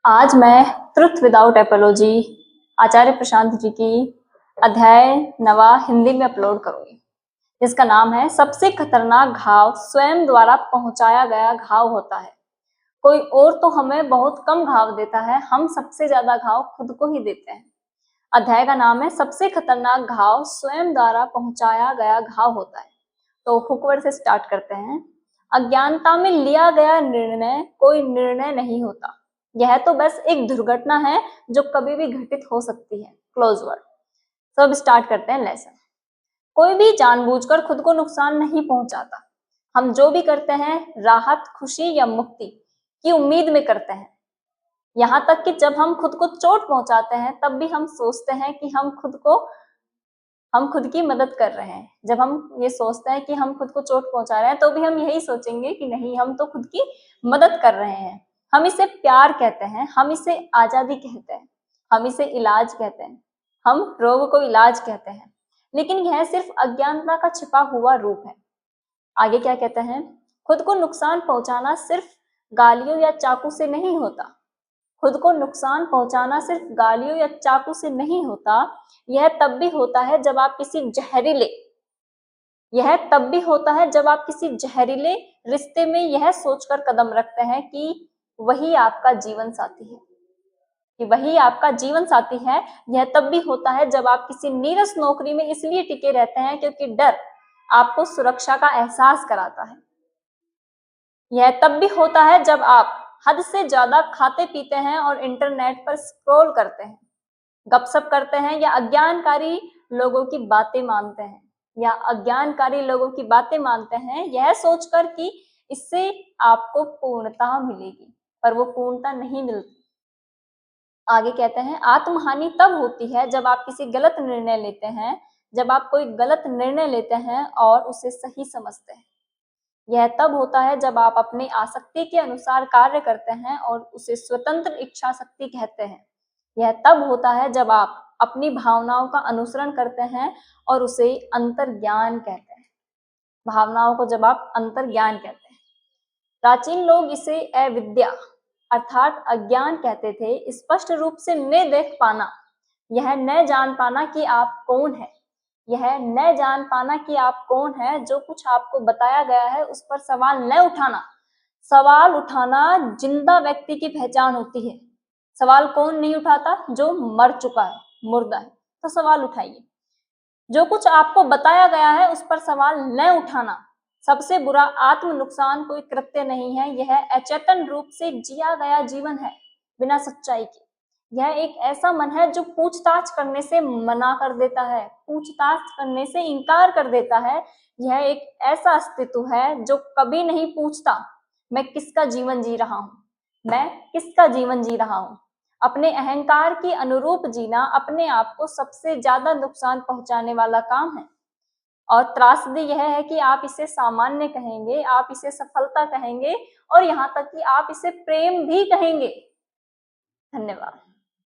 आज मैं truth without apiology आचार्य प्रशांत जी की अध्याय 9 हिंदी में अपलोड करूंगी, जिसका नाम है सबसे खतरनाक घाव स्वयं द्वारा पहुंचाया गया घाव होता है। कोई और तो हमें बहुत कम घाव देता है, हम सबसे ज्यादा घाव खुद को ही देते हैं। अध्याय का नाम है सबसे खतरनाक घाव स्वयं द्वारा पहुंचाया गया घाव होता है। तो हुक से स्टार्ट करते हैं। अज्ञानता में लिया गया निर्णय कोई निर्णय नहीं होता, यह तो बस एक दुर्घटना है जो कभी भी घटित हो सकती है। Close word. तो अब स्टार्ट करते हैं लेसन। कोई भी जानबूझकर खुद को नुकसान नहीं पहुंचाता। हम जो भी करते हैं राहत, खुशी या मुक्ति की उम्मीद में करते हैं। यहाँ तक कि जब हम खुद को चोट पहुंचाते हैं तब भी हम सोचते हैं कि हम खुद की मदद कर रहे हैं। जब हम ये सोचते हैं कि हम खुद को चोट पहुंचा रहे हैं तो भी हम यही सोचेंगे कि नहीं, हम तो खुद की मदद कर रहे हैं। हम इसे प्यार कहते हैं, हम इसे आजादी कहते हैं, हम इसे इलाज कहते हैं, हम रोग को इलाज कहते हैं। लेकिन यह सिर्फ अज्ञानता का छिपा हुआ रूप है। आगे क्या कहते हैं? खुद को नुकसान पहुंचाना सिर्फ गालियों या चाकू से नहीं होता। खुद को नुकसान पहुंचाना सिर्फ गालियों या चाकू से नहीं होता। यह तब भी होता है जब आप किसी जहरीले रिश्ते में यह सोचकर कदम रखते हैं कि वही आपका जीवन साथी है। यह तब भी होता है जब आप किसी नीरस नौकरी में इसलिए टिके रहते हैं क्योंकि डर आपको सुरक्षा का एहसास कराता है। यह तब भी होता है जब आप हद से ज्यादा खाते पीते हैं और इंटरनेट पर स्क्रॉल करते हैं, गपशप करते हैं या अज्ञानकारी लोगों की बातें मानते हैं, यह सोचकर कि इससे आपको पूर्णता मिलेगी, पर वो पूर्णता नहीं मिलती। आगे कहते हैं आत्महानि तब होती है जब आप कोई गलत निर्णय लेते हैं और उसे सही समझते हैं। यह तब होता है जब आप अपनी आसक्ति के अनुसार कार्य करते हैं और उसे स्वतंत्र इच्छा शक्ति कहते हैं। यह तब होता है जब आप अपनी भावनाओं का अनुसरण करते हैं और उसे अंतर्ज्ञान कहते हैं। प्राचीन लोग इसे अविद्या अर्थात अज्ञान कहते थे। स्पष्ट रूप से न देख पाना, यह न जान पाना कि आप कौन है, जो कुछ आपको बताया गया है उस पर सवाल न उठाना। सवाल उठाना जिंदा व्यक्ति की पहचान होती है। सवाल कौन नहीं उठाता? जो मर चुका है, मुर्दा है। तो सवाल उठाइए। जो कुछ आपको बताया गया है उस पर सवाल न उठाना। सबसे बुरा आत्म नुकसान कोई कृत्य नहीं है, यह अचेतन रूप से जिया गया जीवन है बिना सच्चाई के। यह एक ऐसा मन है जो पूछताछ करने से मना कर देता है, पूछताछ करने से इनकार कर देता है। यह एक ऐसा अस्तित्व है जो कभी नहीं पूछता मैं किसका जीवन जी रहा हूँ। अपने अहंकार की अनुरूप जीना अपने आप को सबसे ज्यादा नुकसान पहुंचाने वाला काम है। और त्रासदी यह है कि आप इसे सामान्य कहेंगे, आप इसे सफलता कहेंगे और यहाँ तक कि आप इसे प्रेम भी कहेंगे। धन्यवाद।